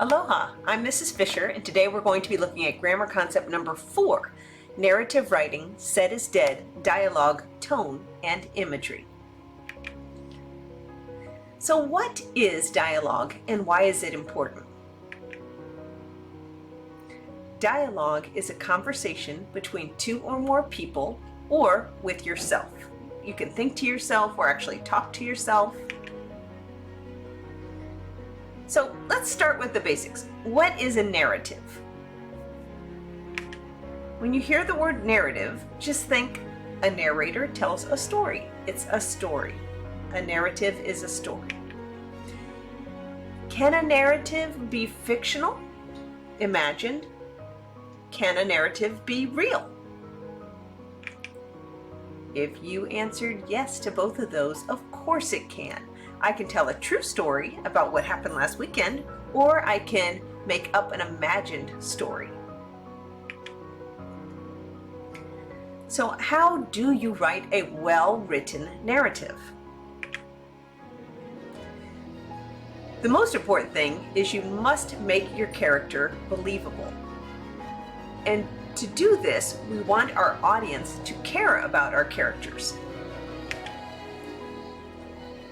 Aloha, I'm Mrs. Fisher, and today we're going to be looking at grammar concept number 4, narrative writing, said is dead, dialogue, tone, and imagery. So what is dialogue and why is it important? Dialogue is a conversation between two or more people or with yourself. You can think to yourself or actually talk to yourself. So let's start with the basics. What is a narrative? When you hear the word narrative, just think a narrator tells a story. It's a story. A narrative is a story. Can a narrative be fictional, imagined? Can a narrative be real? If you answered yes to both of those, of course it can. I can tell a true story about what happened last weekend, or I can make up an imagined story. So how do you write a well-written narrative? The most important thing is you must make your character believable. And to do this, we want our audience to care about our characters.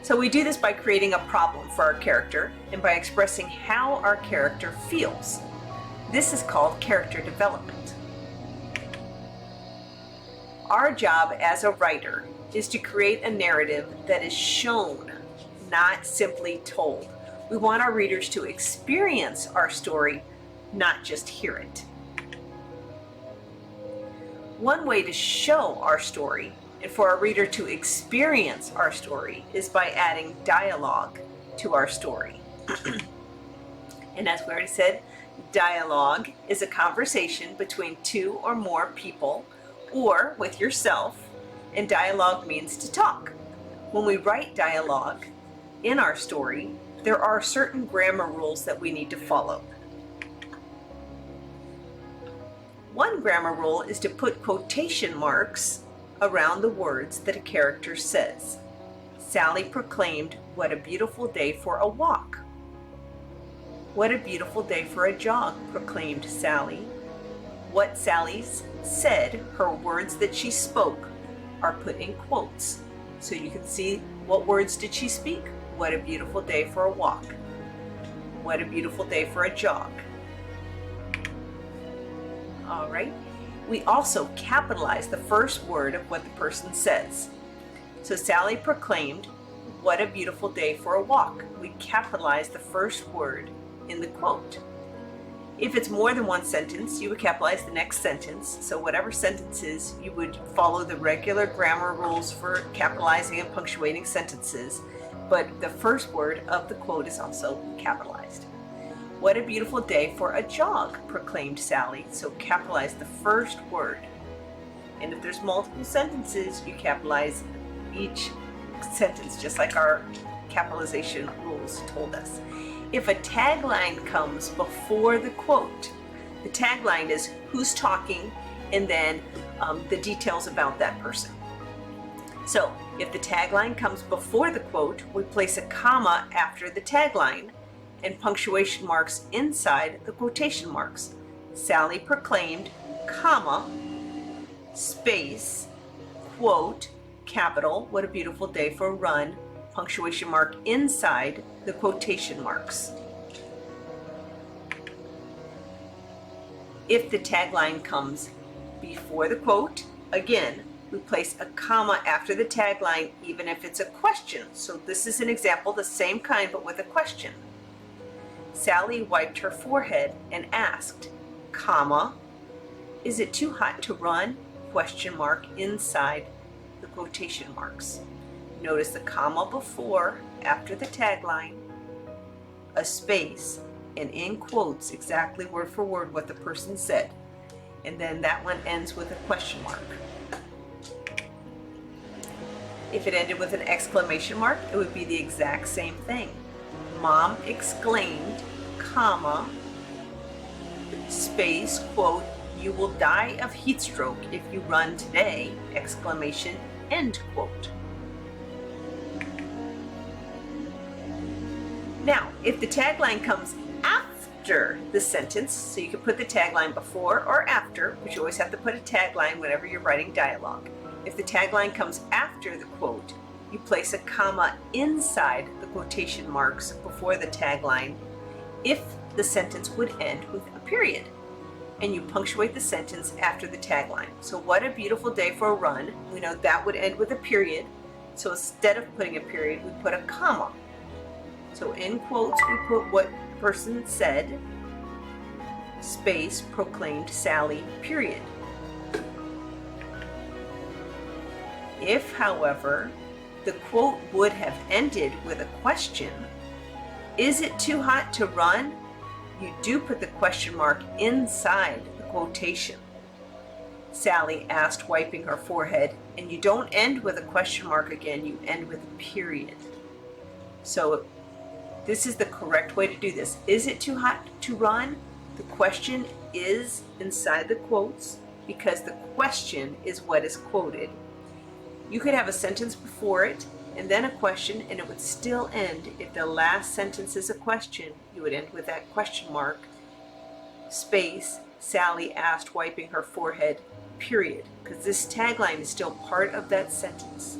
So we do this by creating a problem for our character and by expressing how our character feels. This is called character development. Our job as a writer is to create a narrative that is shown, not simply told. We want our readers to experience our story, not just hear it. One way to show our story and for our reader to experience our story is by adding dialogue to our story. And as we already said, dialogue is a conversation between two or more people or with yourself, and dialogue means to talk. When we write dialogue in our story, there are certain grammar rules that we need to follow. One grammar rule is to put quotation marks around the words that a character says. Sally proclaimed, "What a beautiful day for a walk." "What a beautiful day for a jog," proclaimed Sally. What Sally said, her words that she spoke, are put in quotes. So you can see what words did she speak? What a beautiful day for a walk. What a beautiful day for a jog. All right. We also capitalize the first word of what the person says. So Sally proclaimed, "What a beautiful day for a walk." We capitalize the first word in the quote. If it's more than one sentence, you would capitalize the next sentence. So whatever sentences, you would follow the regular grammar rules for capitalizing and punctuating sentences, but the first word of the quote is also capitalized. "What a beautiful day for a jog," proclaimed Sally. So capitalize the first word. And if there's multiple sentences, you capitalize each sentence, just like our capitalization rules told us. If a tagline comes before the quote, the tagline is who's talking and then the details about that person. So if the tagline comes before the quote, we place a comma after the tagline and punctuation marks inside the quotation marks. Sally proclaimed, comma, space, quote, capital, "What a beautiful day for a run," punctuation mark inside the quotation marks. If the tagline comes before the quote, again, we place a comma after the tagline even if it's a question. So this is an example, the same kind but with a question. Sally wiped her forehead and asked, comma, "Is it too hot to run?" question mark inside the quotation marks. Notice the comma before, after the tagline, a space, and in quotes exactly word for word what the person said. And then that one ends with a question mark. If it ended with an exclamation mark, it would be the exact same thing. Mom exclaimed, comma, space, quote, "You will die of heat stroke if you run today," exclamation, end quote. Now, if the tagline comes after after the sentence, so you can put the tagline before or after, but you always have to put a tagline whenever you're writing dialogue. If the tagline comes after the quote, you place a comma inside the quotation marks before the tagline if the sentence would end with a period. And you punctuate the sentence after the tagline. So what a beautiful day for a run. We know that would end with a period. So instead of putting a period, we put a comma. So in quotes, we put what the person said, space, proclaimed Sally, period. If, however, the quote would have ended with a question, is it too hot to run? You do put the question mark inside the quotation. Sally asked, wiping her forehead, and you don't end with a question mark again, you end with a period. So this is the correct way to do this. Is it too hot to run? The question is inside the quotes because the question is what is quoted. You could have a sentence before it and then a question, and it would still end. If the last sentence is a question, you would end with that question mark, space, Sally asked, wiping her forehead, period, because this tagline is still part of that sentence.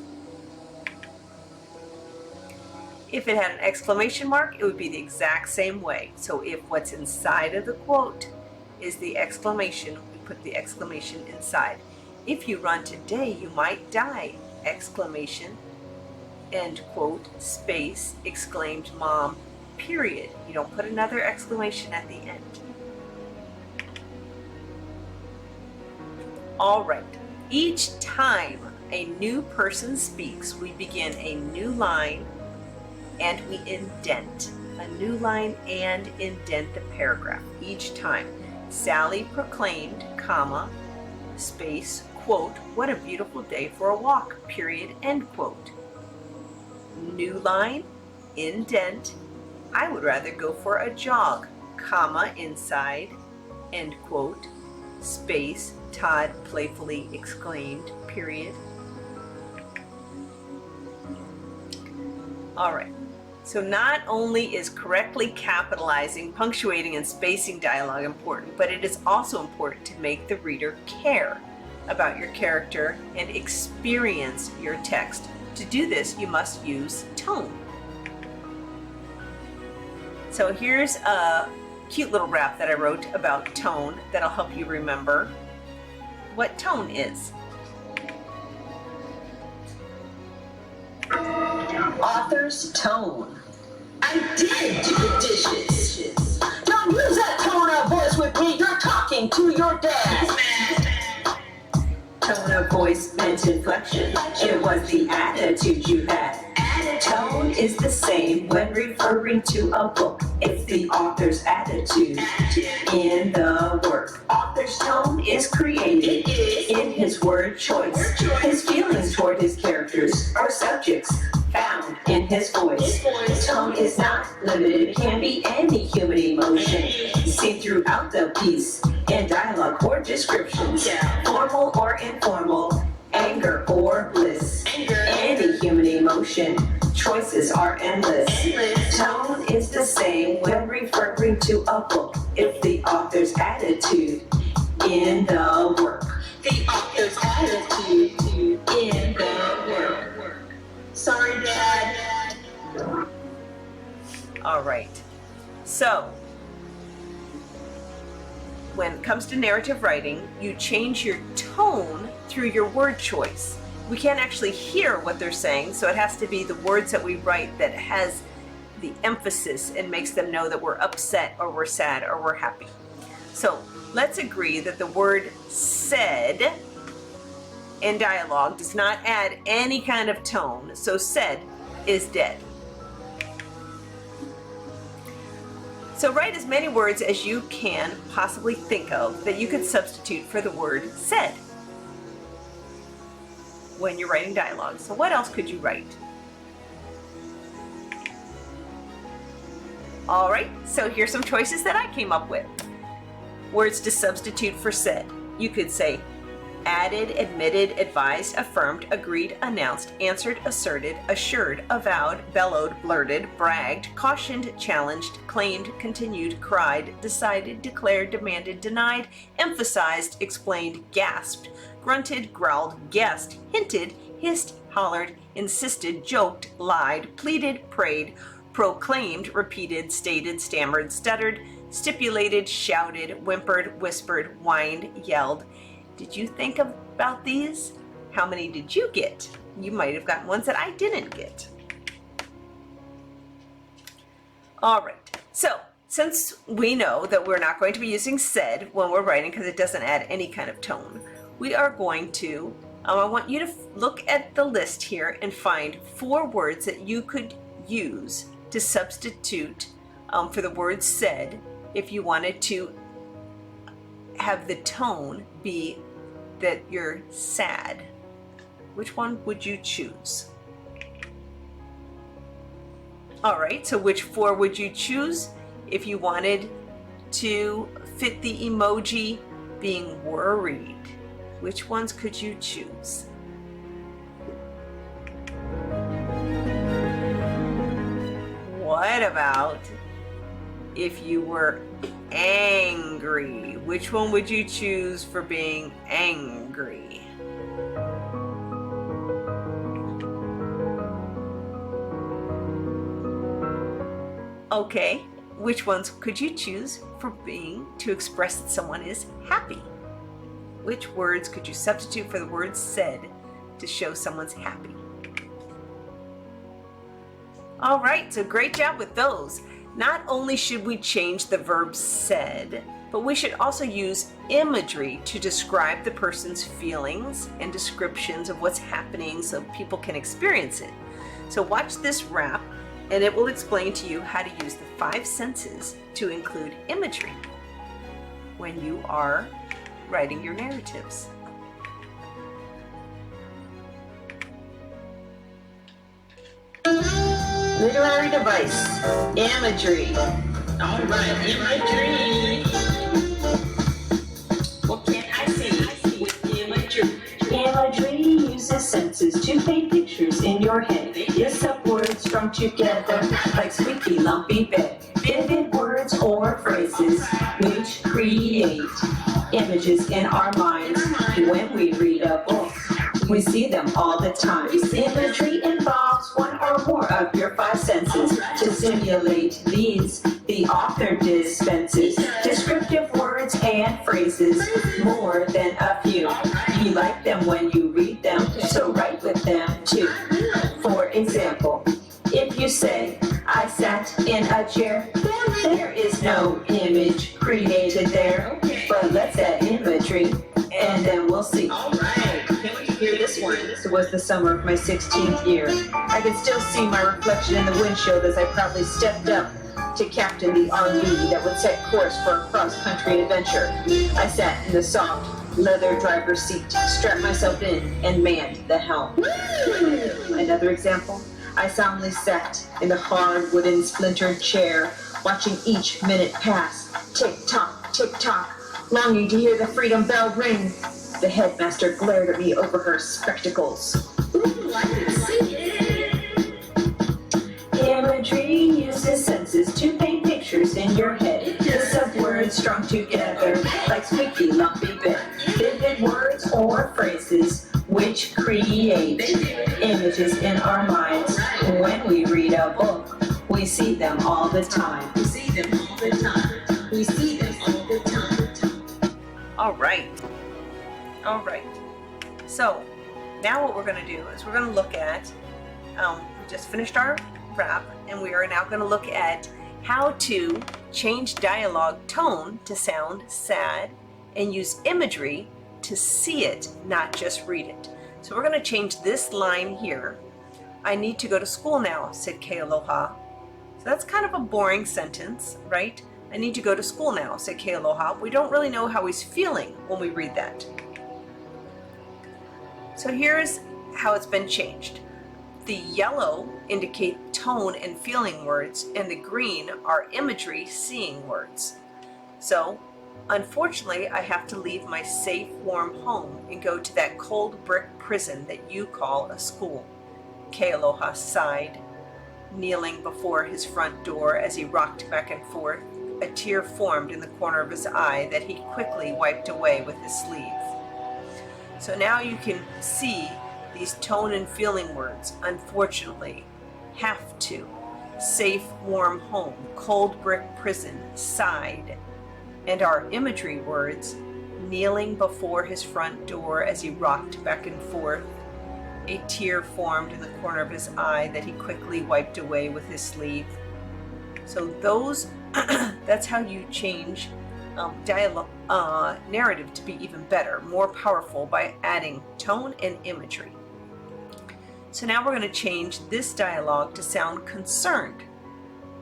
If it had an exclamation mark, it would be the exact same way. So if what's inside of the quote is the exclamation, we put the exclamation inside. If you run today, you might die, exclamation, end quote, space, exclaimed mom, period. You don't put another exclamation at the end. All right, each time a new person speaks, we begin a new line and we indent a new line and indent the paragraph each time. Sally proclaimed, comma, space, quote, what a beautiful day for a walk, period, end quote. New line, indent, I would rather go for a jog, comma, inside, end quote, space, Todd playfully exclaimed, period. All right, so not only is correctly capitalizing, punctuating, and spacing dialogue important, but it is also important to make the reader care about your character and experience your text. To do this, you must use tone. So here's a cute little rap that I wrote about tone that'll help you remember what tone is. Author's tone. I did do the dishes. Don't use that tone of voice with me. You're talking to your dad. Tone of voice meant inflection. It was the attitude you had. Tone is the same when referring to a book. It's the author's attitude in the work. Author's tone is created in his word choice. His feelings toward his characters or subjects found in his voice. Tone is not limited. It can be any human emotion seen throughout the piece in dialogue or descriptions, formal or informal, anger or bliss. Any human emotion, choices are endless. Tone is the same when referring to a book. It's the author's attitude in the work. The author's attitude in the work. Sorry, Dad. All right, so when it comes to narrative writing, you change your tone through your word choice. We can't actually hear what they're saying, so it has to be the words that we write that has the emphasis and makes them know that we're upset or we're sad or we're happy. So let's agree that the word said in dialogue does not add any kind of tone, so said is dead. So write as many words as you can possibly think of that you could substitute for the word said when you're writing dialogue. So what else could you write? All right, so here's some choices that I came up with. Words to substitute for said. You could say added, admitted, advised, affirmed, agreed, announced, answered, asserted, assured, avowed, bellowed, blurted, bragged, cautioned, challenged, claimed, continued, cried, decided, declared, demanded, denied, emphasized, explained, gasped, grunted, growled, guessed, hinted, hissed, hollered, insisted, joked, lied, pleaded, prayed, proclaimed, repeated, stated, stammered, stuttered, stipulated, shouted, whimpered, whispered, whined, yelled. Did you think about these? How many did you get? You might have gotten ones that I didn't get. All right, so since we know that we're not going to be using said when we're writing because it doesn't add any kind of tone, we are going to, I want you to look at the list here and find 4 words that you could use to substitute for the word said if you wanted to have the tone be that you're sad. Which one would you choose? All right, so which 4 would you choose if you wanted to fit the emoji being worried? Which ones could you choose? What about if you were angry? Which one would you choose for being angry? Okay, which ones could you choose for being to express that someone is happy? Which words could you substitute for the word said to show someone's happy? All right, so great job with those. Not only should we change the verb said, but we should also use imagery to describe the person's feelings and descriptions of what's happening so people can experience it. So watch this rap and it will explain to you how to use the 5 senses to include imagery when you are writing your narratives. Literary device, imagery. All right, imagery. What can I see with imagery? Imagery uses senses to paint pictures in your head. Yes, up words strung together like squeaky, lumpy bed. Vivid words or phrases which create images in our minds. When we read a book, we see them all the time. Imagery involves 1 or more of your 5 senses. To simulate these, the author dispenses descriptive words and phrases, more than a few. You like them when you read them, so write with them too. For example, if you say, I sat in a chair, there is no image created there, but let's add imagery, and then we'll see. All right, can we hear this one? It was the summer of my 16th year. I could still see my reflection in the windshield as I proudly stepped up to captain the RV that would set course for a cross-country adventure. I sat in the soft leather driver's seat, strapped myself in, and manned the helm. Another example, I soundly sat in the hard wooden splintered chair, watching each minute pass, tick-tock, tick-tock, longing to hear the freedom bell ring. The headmaster glared at me over her spectacles. Ooh, I can see it. Imagery uses senses to paint pictures in your head. Lists of words strung together like squeaky, lumpy bed. Vivid words or phrases which create images in our minds. When we read a book, we see them all the time. We see them all the time. We see them all the time. All right. All right. So now what we're going to do is we're going to look at, we just finished our rap, and we are now going to look at how to change dialogue tone to sound sad and use imagery to see it, not just read it. So we're going to change this line here. I need to go to school now, said Kealoha. So that's kind of a boring sentence, right? I need to go to school now, said Kealoha. We don't really know how he's feeling when we read that. So here's how it's been changed. The yellow indicate tone and feeling words, and the green are imagery, seeing words. So Unfortunately, I have to leave my safe, warm home and go to that cold brick prison that you call a school. Kealoha sighed, kneeling before his front door as he rocked back and forth. A tear formed in the corner of his eye that he quickly wiped away with his sleeve. So now you can see these tone and feeling words. Unfortunately, have to, safe, warm home, cold brick prison, sighed, and our imagery words, kneeling before his front door as he rocked back and forth. A tear formed in the corner of his eye that he quickly wiped away with his sleeve. So those, that's how you change narrative to be even better, more powerful, by adding tone and imagery. So now we're going to change this dialogue to sound concerned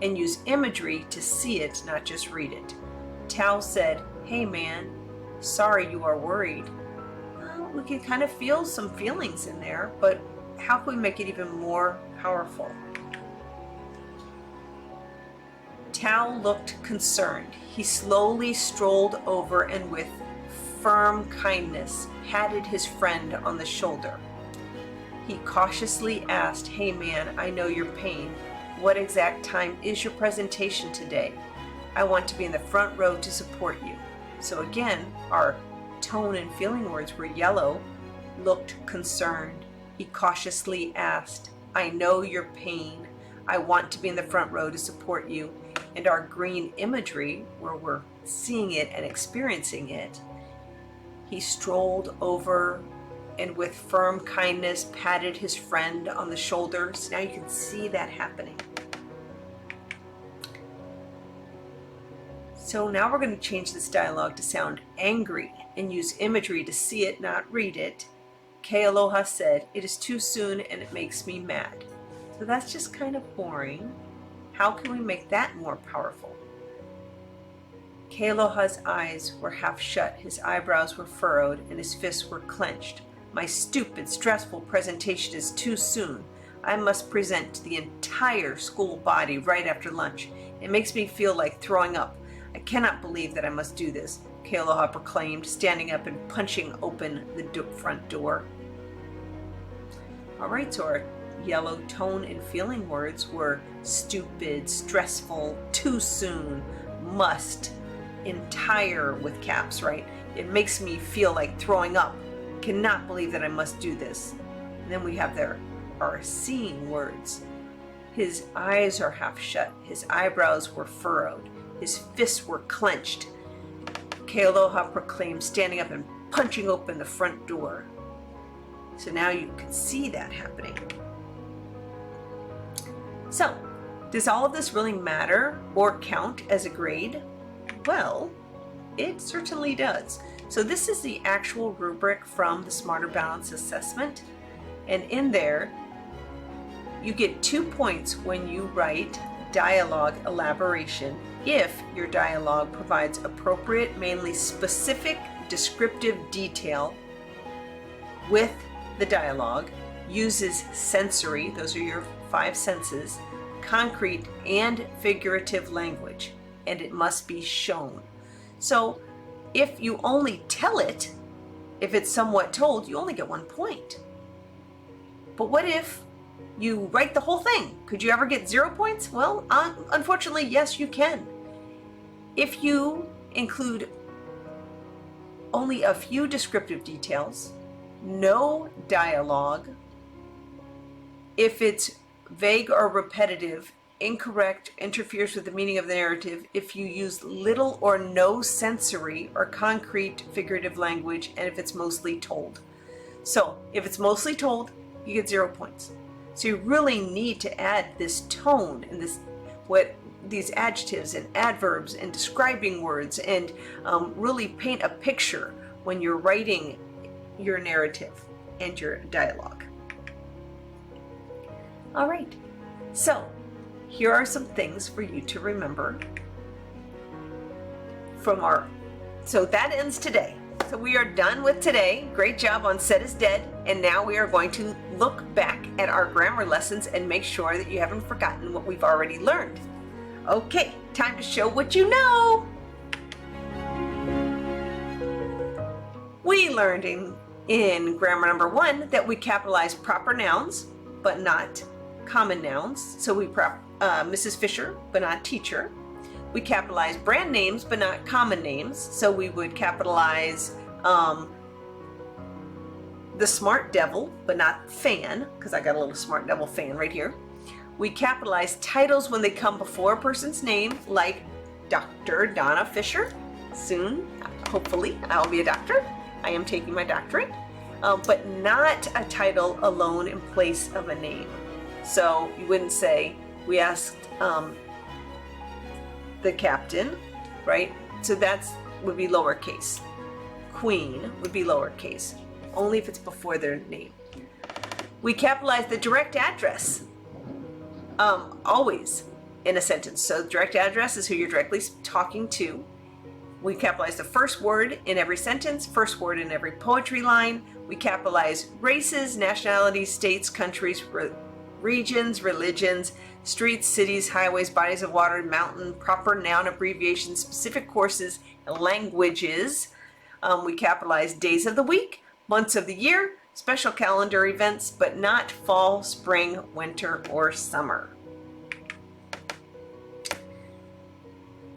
and use imagery to see it, not just read it. Tal said, "Hey man, sorry you are worried." Well, we can kind of feel some feelings in there, but how can we make it even more powerful? Tal looked concerned. He slowly strolled over and with firm kindness patted his friend on the shoulder. He cautiously asked, "Hey man, I know your pain. What exact time is your presentation today? I want to be in the front row to support you." So again, our tone and feeling words were yellow, looked concerned. He cautiously asked, "I know your pain. I want to be in the front row to support you." And our green imagery, where we're seeing it and experiencing it, he strolled over and with firm kindness patted his friend on the shoulder. So now you can see that happening. So now we're going to change this dialogue to sound angry and use imagery to see it, not read it. Kealoha said, "It is too soon and it makes me mad." So that's just kind of boring. How can we make that more powerful? Kealoha's eyes were half shut, his eyebrows were furrowed, and his fists were clenched. "My stupid, stressful presentation is too soon. I must present to the entire school body right after lunch. It makes me feel like throwing up. I cannot believe that I must do this," Kealoha proclaimed, standing up and punching open the front door. All right, so our yellow tone and feeling words were stupid, stressful, too soon, must, entire with caps, right? It makes me feel like throwing up. Cannot believe that I must do this. And then we have our seeing words. His eyes are half shut. His eyebrows were furrowed. His fists were clenched. Kealoha proclaimed, standing up and punching open the front door. So now you can see that happening. So, does all of this really matter or count as a grade? Well, it certainly does. So this is the actual rubric from the Smarter Balance Assessment. And in there, you get 2 points when you write dialogue elaboration if your dialogue provides appropriate, mainly specific, descriptive detail with the dialogue, uses sensory, those are your 5 senses, concrete and figurative language, and it must be shown. So if you only tell it, if it's somewhat told, you only get 1 point. But what if you write the whole thing? Could you ever get 0 points? Well, unfortunately, yes, you can. If you include only a few descriptive details, no dialogue, if it's vague or repetitive, incorrect, interferes with the meaning of the narrative, if you use little or no sensory or concrete figurative language, and if it's mostly told. So if it's mostly told, you get 0 points. So you really need to add this tone and these adjectives and adverbs and describing words and really paint a picture when you're writing your narrative and your dialogue. All right, so here are some things for you to remember from so that ends today. So we are done with today. Great job on Set is Dead. And now we are going to look back at our grammar lessons and make sure that you haven't forgotten what we've already learned. Okay, time to show what you know. We learned in grammar number 1 that we capitalize proper nouns, but not common nouns. So we Mrs. Fisher, but not teacher. We capitalize brand names, but not common names. So we would capitalize the smart devil, but not fan, because I got a little smart devil fan right here. We capitalize titles when they come before a person's name, like Dr. Donna Fisher. Soon, hopefully, I'll be a doctor. I am taking my doctorate, but not a title alone in place of a name. So you wouldn't say, we asked the captain, right? So that's would be lowercase. Queen would be lowercase, only if it's before their name. We capitalize the direct address, always in a sentence. So direct address is who you're directly talking to. We capitalize the first word in every sentence, first word in every poetry line. We capitalize races, nationalities, states, countries, regions, religions, streets, cities, highways, bodies of water, mountain, proper noun abbreviations, specific courses, and languages. We capitalize days of the week, months of the year, special calendar events, but not fall, spring, winter, or summer.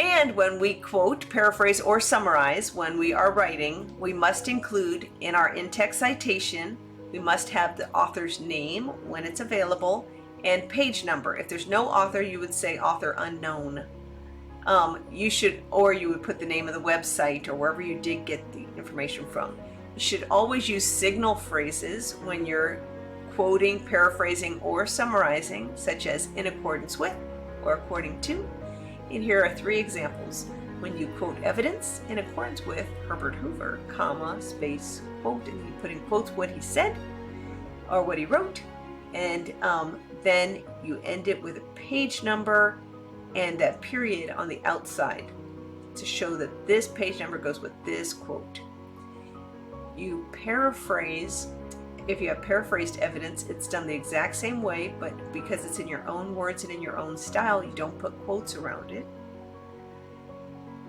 And when we quote, paraphrase, or summarize when we are writing, we must include in our in-text citation, we must have the author's name when it's available and page number. If there's no author, you would say author unknown. You would put the name of the website or wherever you did get the information from. You should always use signal phrases when you're quoting, paraphrasing, or summarizing, such as in accordance with or according to. And here are 3 examples. When you quote evidence in accordance with Herbert Hoover, comma, space, quote, and you put in quotes what he said or what he wrote, and then you end it with a page number and that period on the outside to show that this page number goes with this quote. You paraphrase. If you have paraphrased evidence, it's done the exact same way, but because it's in your own words and in your own style, you don't put quotes around it.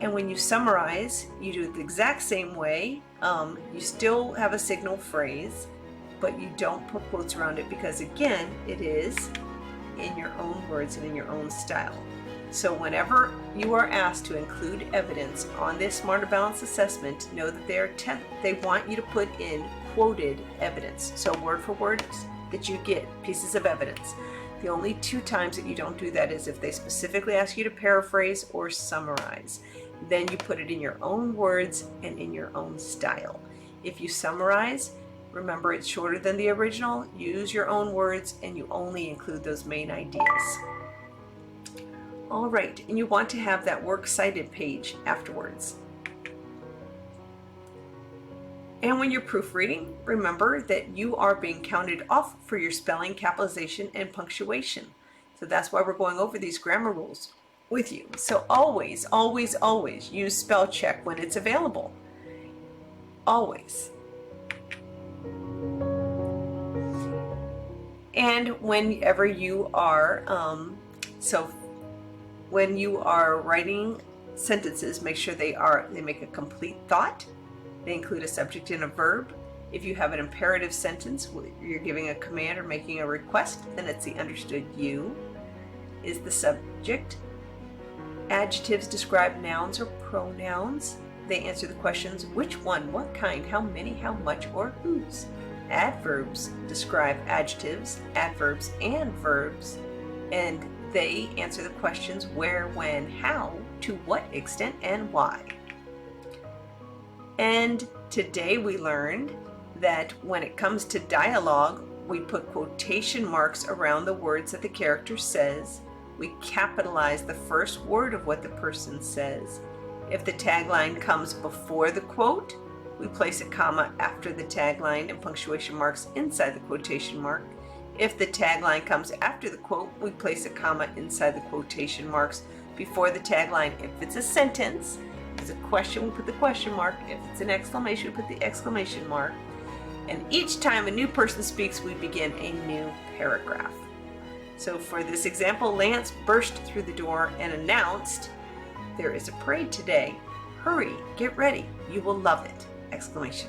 And when you summarize, you do it the exact same way. You still have a signal phrase, but you don't put quotes around it because, again, it is in your own words and in your own style. So whenever you are asked to include evidence on this Smarter Balance assessment, know that they want you to put in quoted evidence. So word for word that you get pieces of evidence. The only 2 times that you don't do that is if they specifically ask you to paraphrase or summarize. Then you put it in your own words and in your own style. If you summarize, remember it's shorter than the original, use your own words, and you only include those main ideas. All right, and you want to have that works cited page afterwards. And when you're proofreading, remember that you are being counted off for your spelling, capitalization, and punctuation. So that's why we're going over these grammar rules with you. So always, always, always use spell check when it's available. Always. And whenever you are, when you are writing sentences, make sure they make a complete thought. They include a subject and a verb. If you have an imperative sentence, you're giving a command or making a request, then it's the understood you is the subject. Adjectives describe nouns or pronouns. They answer the questions, which one, what kind, how many, how much, or whose. Adverbs describe adjectives, adverbs, and verbs, and they answer the questions where, when, how, to what extent, and why. And today we learned that when it comes to dialogue, we put quotation marks around the words that the character says. We capitalize the first word of what the person says. If the tagline comes before the quote, we place a comma after the tagline and punctuation marks inside the quotation mark. If the tagline comes after the quote, we place a comma inside the quotation marks before the tagline. If it's a sentence, if it's a question, we put the question mark. If it's an exclamation, we put the exclamation mark. And each time a new person speaks, we begin a new paragraph. So for this example, Lance burst through the door and announced, "There is a parade today. Hurry, get ready. You will love it!" Exclamation.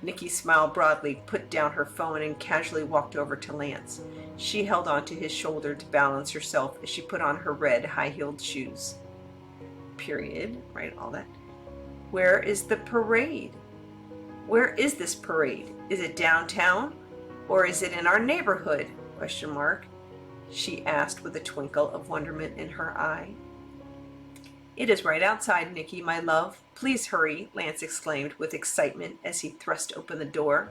Nikki smiled broadly, put down her phone, and casually walked over to Lance. She held onto his shoulder to balance herself as she put on her red high-heeled shoes. Period. Right, all that. Where is the parade? Where is this parade? Is it downtown? Or is it in our neighborhood? ? She asked with a twinkle of wonderment in her eye. It is right outside, Nikki, my love. Please hurry, Lance exclaimed with excitement as he thrust open the door.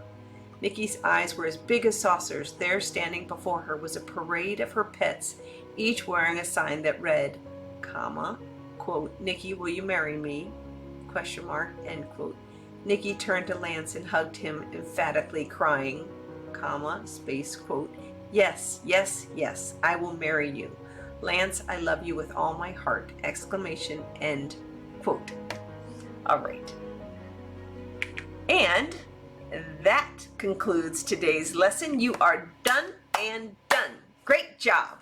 Nikki's eyes were as big as saucers. There, standing before her, was a parade of her pets, each wearing a sign that read, quote, Nikki, will you marry me? ? End quote. Nikki turned to Lance and hugged him emphatically, crying, quote, yes, yes, yes, I will marry you. Lance, I love you with all my heart, ! End quote. All right. And that concludes today's lesson. You are done and done. Great job.